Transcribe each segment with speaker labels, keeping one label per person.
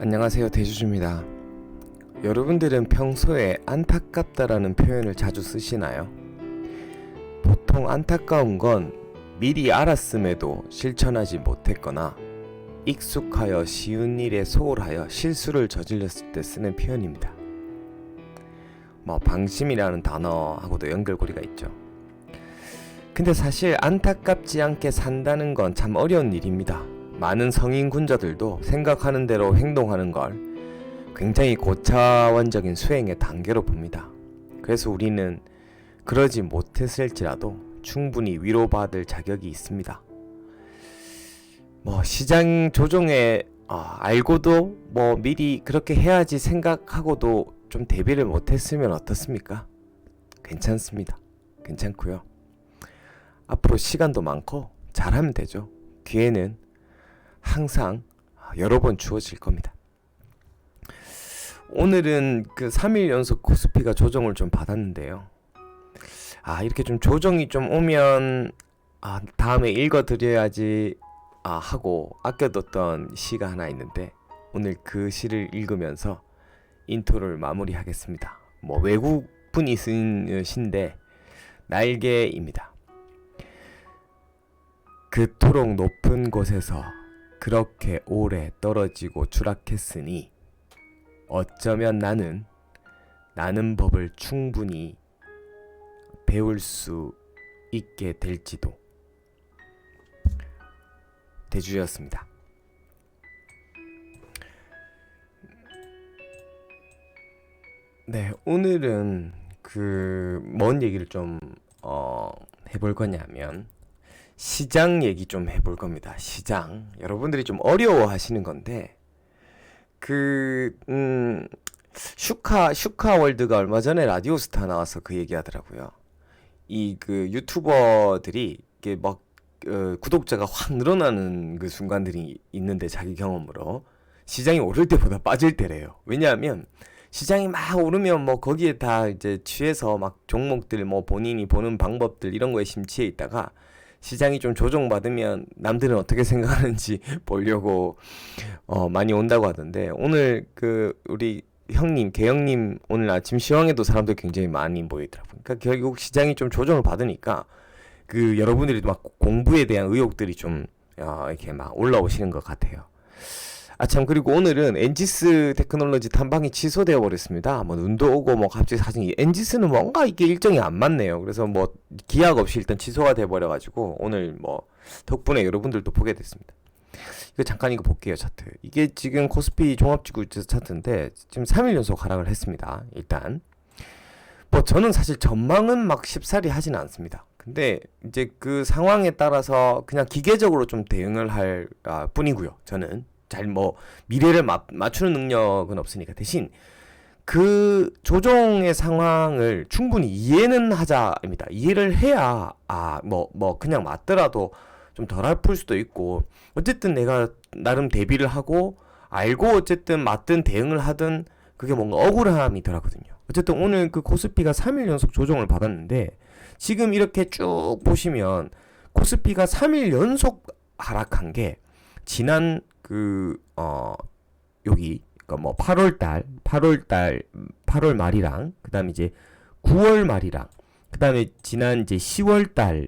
Speaker 1: 안녕하세요, 대주주입니다. 여러분들은 평소에 안타깝다라는 표현을 자주 쓰시나요? 보통 안타까운 건 미리 알았음에도 실천하지 못했거나 익숙하여 쉬운 일에 소홀하여 실수를 저질렀을 때 쓰는 표현입니다. 방심이라는 단어하고도 연결고리가 있죠. 근데 사실 안타깝지 않게 산다는 건 참 어려운 일입니다. 많은 성인 군자들도 생각하는 대로 행동하는 걸 굉장히 고차원적인 수행의 단계로 봅니다. 그래서 우리는 그러지 못했을지라도 충분히 위로받을 자격이 있습니다. 시장 조정에 알고도 미리 그렇게 해야지 생각하고도 좀 대비를 못했으면 어떻습니까? 괜찮습니다. 괜찮고요. 앞으로 시간도 많고 잘하면 되죠. 기회는 항상 여러 번 주어질 겁니다. 오늘은 그 3일 연속 코스피가 조정을 좀 받았는데요. 이렇게 좀 조정이 좀 오면 다음에 읽어드려야지 하고 아껴뒀던 시가 하나 있는데 오늘 그 시를 읽으면서 인트로를 마무리하겠습니다. 외국분이 쓴 시인데 날개입니다. 그토록 높은 곳에서 그렇게 오래 떨어지고 추락했으니 어쩌면 나는 법을 충분히 배울 수 있게 될지도. 대주였습니다. 네, 오늘은 뭔 얘기를 좀 해볼 거냐면 시장 얘기 좀 해볼 겁니다. 시장. 여러분들이 좀 어려워하시는 건데 슈카월드가 얼마 전에 라디오스타 나와서 그 얘기하더라고요. 유튜버들이 이게 구독자가 확 늘어나는 그 순간들이 있는데 자기 경험으로 시장이 오를 때보다 빠질 때래요. 왜냐하면 시장이 막 오르면 거기에 다 이제 취해서 막 종목들 본인이 보는 방법들 이런 거에 심취해 있다가 시장이 좀 조정받으면 남들은 어떻게 생각하는지 보려고 많이 온다고 하던데 오늘 우리 형님, 개형님 오늘 아침 시황에도 사람들 굉장히 많이 모이더라고요. 그러니까 결국 시장이 좀 조정을 받으니까 여러분들이 막 공부에 대한 의욕들이 좀 이렇게 막 올라오시는 것 같아요. 참 그리고 오늘은 엔지스 테크놀로지 탐방이 취소되어 버렸습니다. 눈도 오고 갑자기 사실 엔지스는 뭔가 이게 일정이 안 맞네요. 그래서 기약 없이 일단 취소가 돼 버려 가지고 오늘 덕분에 여러분들도 보게 됐습니다. 이거 잠깐 볼게요. 차트. 이게 지금 코스피 종합지구 차트인데 지금 3일 연속 하락을 했습니다. 일단 저는 사실 전망은 막 쉽사리 하진 않습니다. 근데 이제 그 상황에 따라서 그냥 기계적으로 좀 대응을 할 뿐이고요. 저는 잘 미래를 맞추는 능력은 없으니까 대신 그 조정의 상황을 충분히 이해는 하자입니다. 이해를 해야 그냥 맞더라도 좀 덜 아플 수도 있고 어쨌든 내가 나름 대비를 하고 알고 어쨌든 맞든 대응을 하든 그게 뭔가 억울함이 덜하거든요. 어쨌든 오늘 그 코스피가 3일 연속 조정을 받았는데 지금 이렇게 쭉 보시면 코스피가 3일 연속 하락한 게 지난 여기 8월 말이랑 그다음에 이제 9월 말이랑 그다음에 지난 이제 10월 달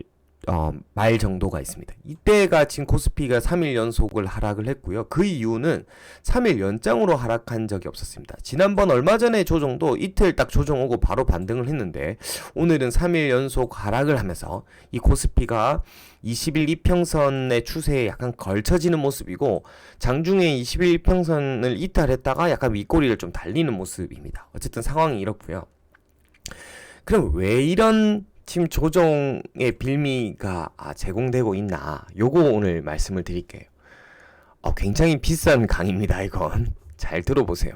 Speaker 1: 말 정도가 있습니다. 이때가 지금 코스피가 3일 연속을 하락을 했고요. 그 이유는 3일 연장으로 하락한 적이 없었습니다. 지난번 얼마 전에 조정도 이틀 딱 조정 오고 바로 반등을 했는데 오늘은 3일 연속 하락을 하면서 이 코스피가 20일 이평선의 추세에 약간 걸쳐지는 모습이고 장중에 20일 이평선을 이탈했다가 약간 윗꼬리를 좀 달리는 모습입니다. 어쨌든 상황이 이렇고요. 그럼 왜 이런 지금 조정의 빌미가 제공되고 있나? 요거 오늘 말씀을 드릴게요. 굉장히 비싼 강의입니다. 이건 잘 들어보세요.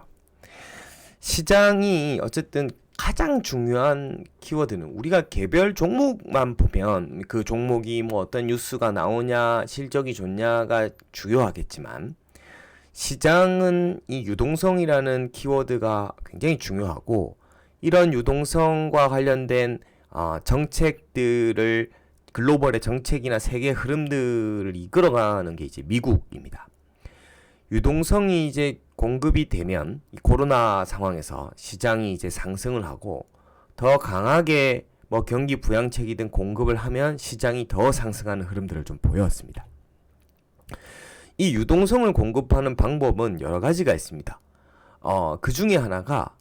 Speaker 1: 시장이 어쨌든 가장 중요한 키워드는 우리가 개별 종목만 보면 그 종목이 어떤 뉴스가 나오냐 실적이 좋냐가 주요하겠지만 시장은 이 유동성이라는 키워드가 굉장히 중요하고 이런 유동성과 관련된 정책들을 글로벌의 정책이나 세계 흐름들을 이끌어가는 게 이제 미국입니다. 유동성이 이제 공급이 되면 이 코로나 상황에서 시장이 이제 상승을 하고 더 강하게 뭐 경기 부양책이든 공급을 하면 시장이 더 상승하는 흐름들을 좀 보여왔습니다. 이 유동성을 공급하는 방법은 여러 가지가 있습니다. 그 중에 하나가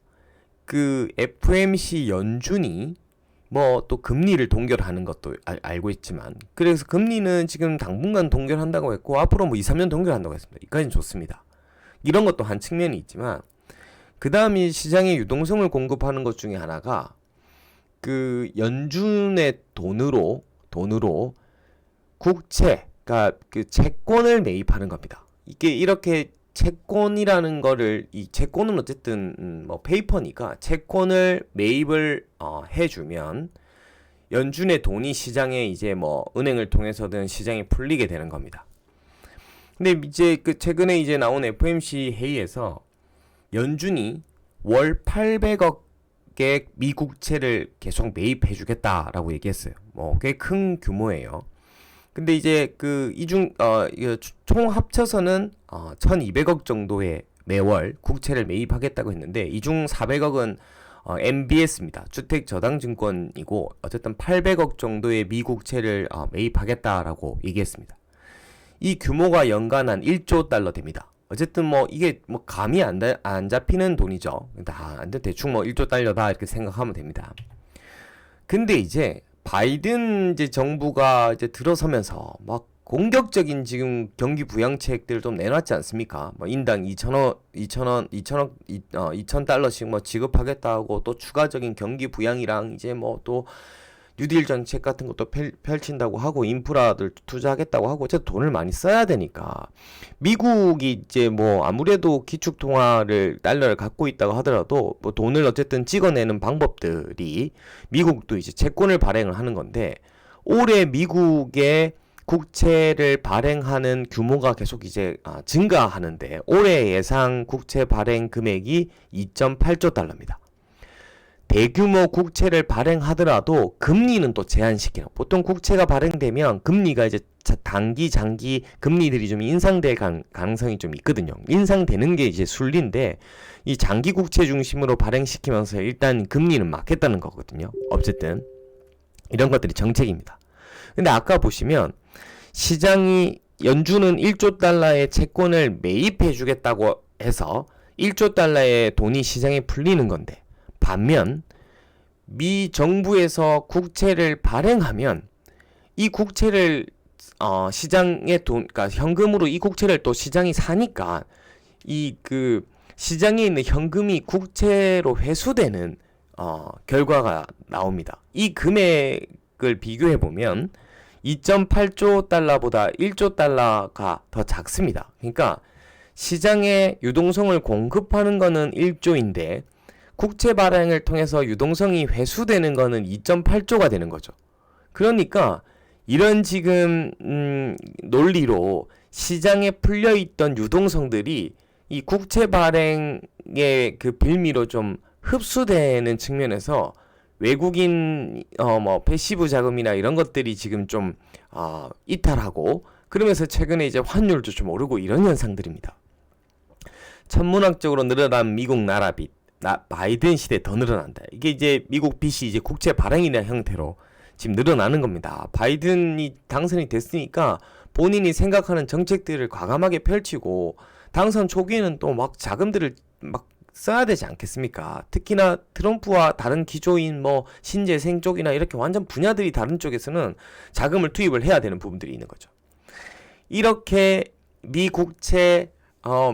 Speaker 1: 그 FOMC 연준이 뭐 또 금리를 동결하는 것도 알고 있지만, 그래서 금리는 지금 당분간 동결한다고 했고 앞으로 뭐 2, 3년 동결한다고 했습니다. 이까지는 좋습니다. 이런 것도 한 측면이 있지만, 그 다음이 시장에 유동성을 공급하는 것 중에 하나가 그 연준의 돈으로 국채, 그러니까 그 채권을 매입하는 겁니다. 이게 이렇게 채권이라는 거를, 이 채권은 어쨌든 뭐 페이퍼니까 채권을 매입을 해주면 연준의 돈이 시장에 이제 뭐 은행을 통해서든 시장에 풀리게 되는 겁니다. 근데 이제 그 최근에 이제 나온 FOMC 회의에서 연준이 월 800억의 미국채를 계속 매입해주겠다라고 얘기했어요. 뭐 꽤 큰 규모예요. 근데 이제 그 총 합쳐서는 1200억 정도의 매월 국채를 매입하겠다고 했는데, 이 중 400억은 MBS입니다. 주택저당증권이고, 어쨌든 800억 정도의 미국채를 매입하겠다라고 얘기했습니다. 이 규모가 연간 한 1조 달러 됩니다. 어쨌든 뭐 이게 뭐 감이 안 잡히는 돈이죠. 대충 뭐 1조 달러다 이렇게 생각하면 됩니다. 근데 이제 바이든 이제 정부가 이제 들어서면서 막 공격적인 지금 경기 부양책들을 좀 내놨지 않습니까? 뭐 인당 2,000달러씩 뭐 지급하겠다고, 또 추가적인 경기 부양이랑 이제 뭐 또 뉴딜 정책 같은 것도 펼친다고 하고, 인프라들 투자하겠다고 하고, 어쨌든 돈을 많이 써야 되니까 미국이 이제 뭐 아무래도 기축통화를 달러를 갖고 있다고 하더라도 뭐 돈을 어쨌든 찍어내는 방법들이, 미국도 이제 채권을 발행을 하는 건데, 올해 미국의 국채를 발행하는 규모가 계속 이제 증가하는데, 올해 예상 국채 발행 금액이 2.8조 달러입니다. 대규모 국채를 발행하더라도 금리는 또 제한시켜요. 보통 국채가 발행되면 금리가 이제 단기, 장기 금리들이 좀 인상될 가능성이 좀 있거든요. 인상되는 게 이제 순리인데, 이 장기 국채 중심으로 발행시키면서 일단 금리는 막겠다는 거거든요. 어쨌든 이런 것들이 정책입니다. 근데 아까 보시면 시장이, 연준은 1조 달러의 채권을 매입해 주겠다고 해서 1조 달러의 돈이 시장에 풀리는 건데, 반면 미 정부에서 국채를 발행하면 이 국채를 시장의 돈, 그러니까 현금으로 이 국채를 또 시장이 사니까 이 그 시장에 있는 현금이 국채로 회수되는 결과가 나옵니다. 이 금액을 비교해 보면 2.8조 달러보다 1조 달러가 더 작습니다. 그러니까 시장에 유동성을 공급하는 거는 1조인데 국채 발행을 통해서 유동성이 회수되는 거는 2.8조가 되는 거죠. 그러니까 이런 지금 논리로 시장에 풀려있던 유동성들이 이 국채 발행의 그 빌미로 좀 흡수되는 측면에서 외국인 뭐 패시브 자금이나 이런 것들이 지금 좀 이탈하고, 그러면서 최근에 이제 환율도 좀 오르고 이런 현상들입니다. 천문학적으로 늘어난 미국 나라빚, 바이든 시대 더 늘어난다. 이게 이제 미국 빚이 이제 국채 발행이라는 형태로 지금 늘어나는 겁니다. 바이든이 당선이 됐으니까 본인이 생각하는 정책들을 과감하게 펼치고, 당선 초기에는 또 막 자금들을 막 써야 되지 않겠습니까? 특히나 트럼프와 다른 기조인 뭐 신재생 쪽이나 이렇게 완전 분야들이 다른 쪽에서는 자금을 투입을 해야 되는 부분들이 있는 거죠. 이렇게 미국채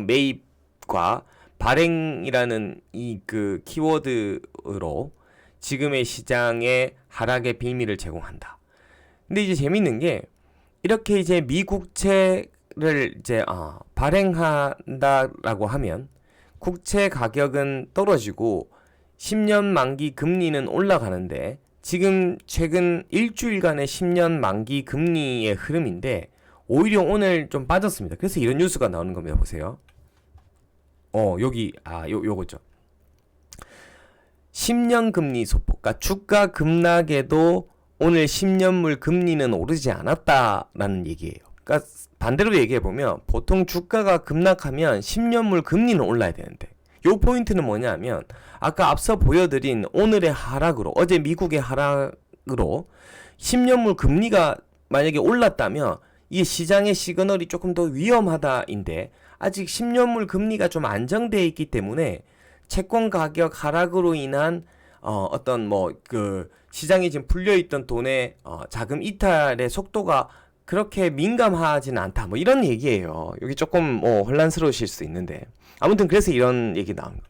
Speaker 1: 매입과 발행이라는 이 그 키워드로 지금의 시장에 하락의 빌미를 제공한다. 근데 이제 재밌는 게, 이렇게 이제 미국채를 이제 발행한다라고 하면 국채 가격은 떨어지고 10년 만기 금리는 올라가는데, 지금 최근 일주일간의 10년 만기 금리의 흐름인데 오히려 오늘 좀 빠졌습니다. 그래서 이런 뉴스가 나오는 겁니다. 보세요. 여기 요거죠. 10년 금리 소폭, 그러니까 주가 급락에도 오늘 10년물 금리는 오르지 않았다라는 얘기예요. 그러니까 반대로 얘기해 보면 보통 주가가 급락하면 10년물 금리는 올라야 되는데 요 포인트는 뭐냐면 아까 앞서 보여드린 오늘의 하락으로 어제 미국의 하락으로 10년물 금리가 만약에 올랐다면 이 시장의 시그널이 조금 더 위험하다인데 아직 10년물 금리가 좀 안정되어 있기 때문에 채권 가격 하락으로 인한 어떤 뭐 그 시장에 지금 풀려있던 돈의 자금 이탈의 속도가 그렇게 민감하지는 않다. 뭐 이런 얘기예요. 여기 조금 뭐 혼란스러우실 수 있는데 아무튼 그래서 이런 얘기 나온 겁니다.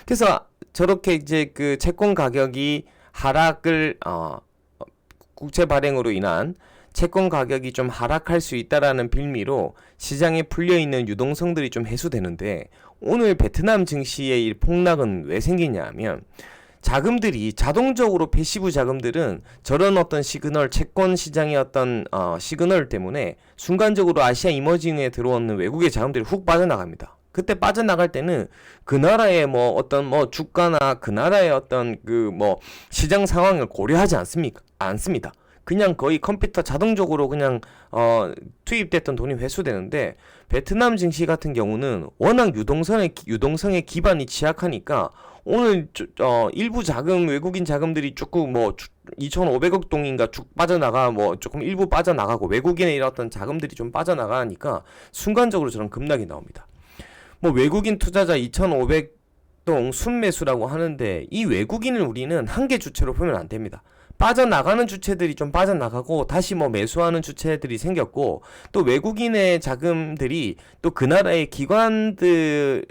Speaker 1: 그래서 저렇게 이제 그 채권 가격이 하락을 국채 발행으로 인한 채권 가격이 좀 하락할 수 있다라는 빌미로 시장에 풀려 있는 유동성들이 좀 해소되는데 오늘 베트남 증시의 이 폭락은 왜 생기냐면 자금들이 자동적으로 패시브 자금들은 저런 어떤 시그널 채권 시장의 어떤 시그널 때문에 순간적으로 아시아 이머징에 들어오는 외국의 자금들이 훅 빠져나갑니다. 그때 빠져나갈 때는 그 나라의 뭐 어떤 뭐 주가나 그 나라의 어떤 그 뭐 시장 상황을 고려하지 않습니다. 그냥 거의 컴퓨터 자동적으로 그냥 투입됐던 돈이 회수되는데 베트남 증시 같은 경우는 워낙 유동성의 기반이 취약하니까 오늘 일부 자금 외국인 자금들이 조금 뭐 2,500억 동인가 쭉 빠져나가 뭐 조금 일부 빠져나가고 외국인의 이런 어떤 자금들이 좀 빠져나가니까 순간적으로 저런 급락이 나옵니다. 뭐 외국인 투자자 2,500동 순매수라고 하는데 이 외국인을 우리는 한계 주체로 보면 안 됩니다. 빠져나가는 주체들이 좀 빠져나가고 다시 뭐 매수하는 주체들이 생겼고 또 외국인의 자금들이 또 그 나라의 기관들에게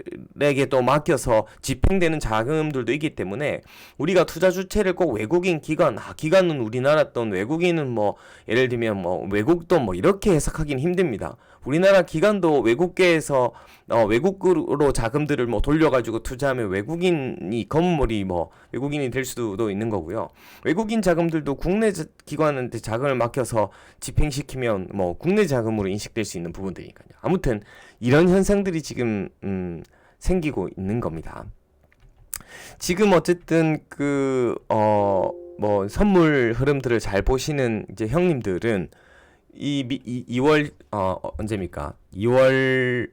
Speaker 1: 또 맡겨서 집행되는 자금들도 있기 때문에 우리가 투자 주체를 꼭 외국인 기관은 우리나라 돈 외국인은 뭐 예를 들면 뭐 외국 돈 뭐 이렇게 해석하기는 힘듭니다. 우리나라 기관도 외국계에서 외국으로 자금들을 뭐 돌려가지고 투자하면 외국인이 건물이 뭐 외국인이 될 수도 있는 거고요. 외국인 자금들도 국내 기관한테 자금을 맡겨서 집행시키면 뭐 국내 자금으로 인식될 수 있는 부분들이니까요. 아무튼 이런 현상들이 지금 생기고 있는 겁니다. 지금 어쨌든 뭐 선물 흐름들을 잘 보시는 이제 형님들은 2월 언제입니까? 2월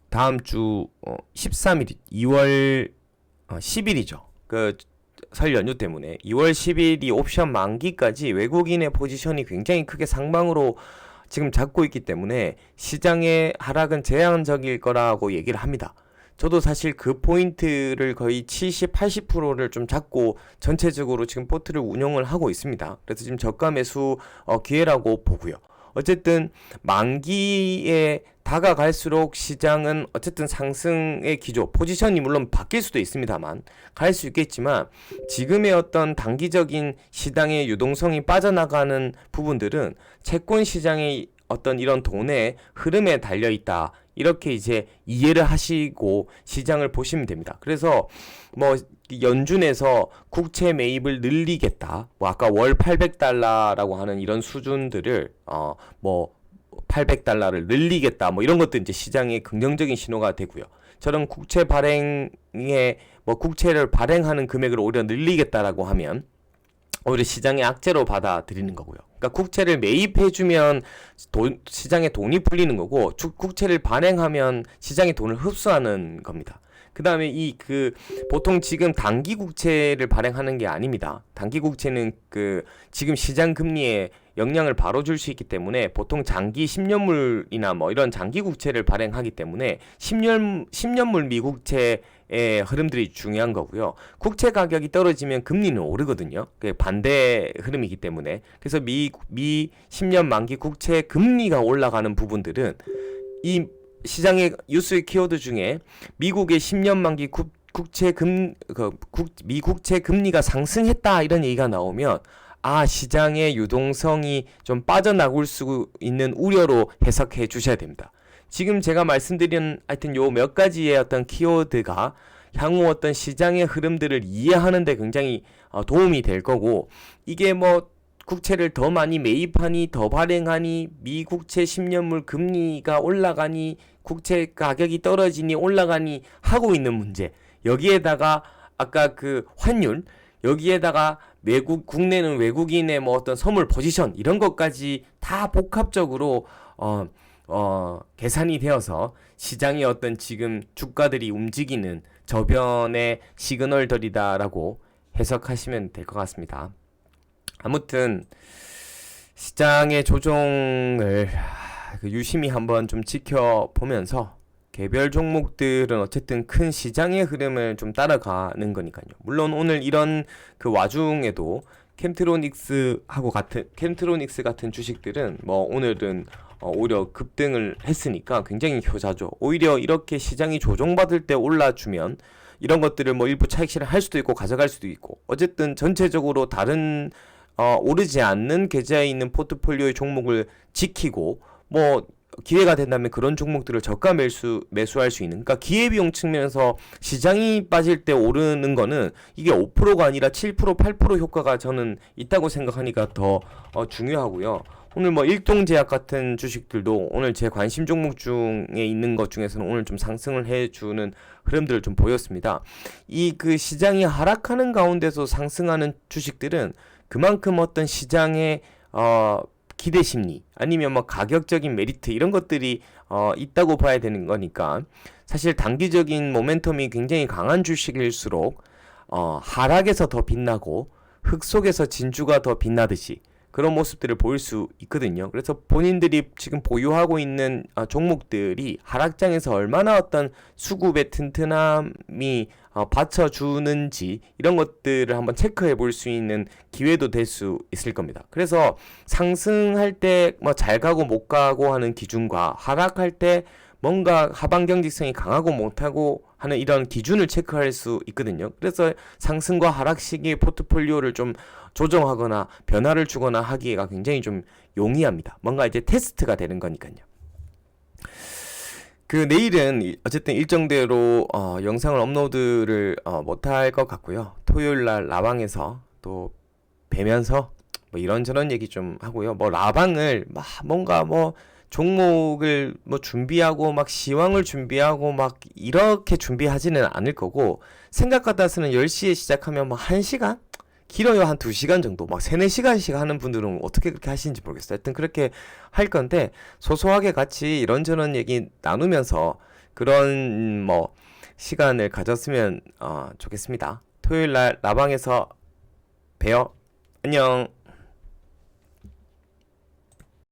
Speaker 1: 다음 주 13일 2월 10일이죠. 그 설 연휴 때문에 2월 10일이 옵션 만기까지 외국인의 포지션이 굉장히 크게 상방으로 지금 잡고 있기 때문에 시장의 하락은 제한적일 거라고 얘기를 합니다. 저도 사실 그 포인트를 거의 70, 80%를 좀 잡고 전체적으로 지금 포트를 운영을 하고 있습니다. 그래서 지금 저가 매수 기회라고 보고요. 어쨌든 만기에 다가갈수록 시장은 어쨌든 상승의 기조, 포지션이 물론 바뀔 수도 있습니다만 갈 수 있겠지만 지금의 어떤 단기적인 시장의 유동성이 빠져나가는 부분들은 채권 시장의 어떤 이런 돈의 흐름에 달려 있다. 이렇게 이제 이해를 하시고 시장을 보시면 됩니다. 그래서 뭐 연준에서 국채 매입을 늘리겠다. 뭐 아까 월 800달러라고 하는 이런 수준들을 뭐 800달러를 늘리겠다. 뭐 이런 것도 이제 시장의 긍정적인 신호가 되고요. 저런 국채 발행에 뭐 국채를 발행하는 금액을 오히려 늘리겠다라고 하면 오히려 시장의 악재로 받아들이는 거고요. 그러니까 국채를 매입해주면 시장에 돈이 풀리는 거고 국채를 발행하면 시장이 돈을 흡수하는 겁니다. 그 다음에 보통 지금 단기 국채를 발행하는 게 아닙니다. 단기 국채는 지금 시장 금리에 영향을 바로 줄 수 있기 때문에 보통 장기 10년물이나 뭐 이런 장기 국채를 발행하기 때문에 10년물 미국채의 흐름들이 중요한 거고요. 국채 가격이 떨어지면 금리는 오르거든요. 그게 반대 흐름이기 때문에. 그래서 미 10년 만기 국채 금리가 올라가는 부분들은 이 시장의 뉴스 키워드 중에 미국의 10년 만기 미국채 금리가 상승했다 이런 얘기가 나오면 시장의 유동성이 좀 빠져나올 수 있는 우려로 해석해 주셔야 됩니다. 지금 제가 말씀드린 하여튼 요 몇 가지의 어떤 키워드가 향후 어떤 시장의 흐름들을 이해하는 데 굉장히 도움이 될 거고 이게 뭐 국채를 더 많이 매입하니 더 발행하니 미국채 10년물 금리가 올라가니 국채 가격이 떨어지니 올라가니 하고 있는 문제 여기에다가 아까 그 환율 여기에다가 국내는 외국인의 뭐 어떤 선물 포지션 이런 것까지 다 복합적으로 계산이 되어서 시장의 어떤 지금 주가들이 움직이는 저변의 시그널들이다라고 해석하시면 될 것 같습니다. 아무튼 시장의 조정을 유심히 한번 좀 지켜보면서 개별 종목들은 어쨌든 큰 시장의 흐름을 좀 따라가는 거니까요. 물론 오늘 이런 그 와중에도 캠트로닉스 같은 주식들은 뭐 오늘은 오히려 급등을 했으니까 굉장히 효자죠. 오히려 이렇게 시장이 조정받을 때 올라주면 이런 것들을 뭐 일부 차익 실현할 수도 있고 가져갈 수도 있고 어쨌든 전체적으로 다른 오르지 않는 계좌에 있는 포트폴리오의 종목을 지키고 뭐 기회가 된다면 그런 종목들을 저가 매수할 수 있는, 그러니까 기회비용 측면에서 시장이 빠질 때 오르는 거는 이게 5%가 아니라 7%, 8% 효과가 저는 있다고 생각하니까 더 중요하고요. 오늘 뭐 일동제약 같은 주식들도 오늘 제 관심 종목 중에 있는 것 중에서는 오늘 좀 상승을 해주는 흐름들을 좀 보였습니다. 이 그 시장이 하락하는 가운데서 상승하는 주식들은 그만큼 어떤 시장의 기대 심리 아니면 뭐 가격적인 메리트 이런 것들이 있다고 봐야 되는 거니까 사실 단기적인 모멘텀이 굉장히 강한 주식일수록 하락에서 더 빛나고 흙 속에서 진주가 더 빛나듯이 그런 모습들을 보일 수 있거든요. 그래서 본인들이 지금 보유하고 있는 종목들이 하락장에서 얼마나 어떤 수급의 튼튼함이 받쳐주는지 이런 것들을 한번 체크해 볼 수 있는 기회도 될 수 있을 겁니다. 그래서 상승할 때 뭐 잘 가고 못 가고 하는 기준과 하락할 때 뭔가 하방 경직성이 강하고 못하고 하는 이런 기준을 체크할 수 있거든요. 그래서 상승과 하락 시기의 포트폴리오를 좀 조정하거나 변화를 주거나 하기가 굉장히 좀 용이합니다. 뭔가 이제 테스트가 되는 거니까요. 그 내일은 어쨌든 일정대로 영상을 업로드를 못할 것 같고요. 토요일날 라방에서 또 뵈면서 뭐 이런저런 얘기 좀 하고요. 뭐 라방을 뭔가 뭐 종목을 뭐 준비하고 막 시황을 준비하고 막 이렇게 준비하지는 않을 거고 생각 같아서는 10시에 시작하면 뭐 1시간? 길어요. 한 2시간 정도. 막 3, 4시간씩 하는 분들은 어떻게 그렇게 하시는지 모르겠어요. 하여튼 그렇게 할 건데 소소하게 같이 이런저런 얘기 나누면서 그런 뭐 시간을 가졌으면 좋겠습니다. 토요일 날 라방에서 봬요. 안녕.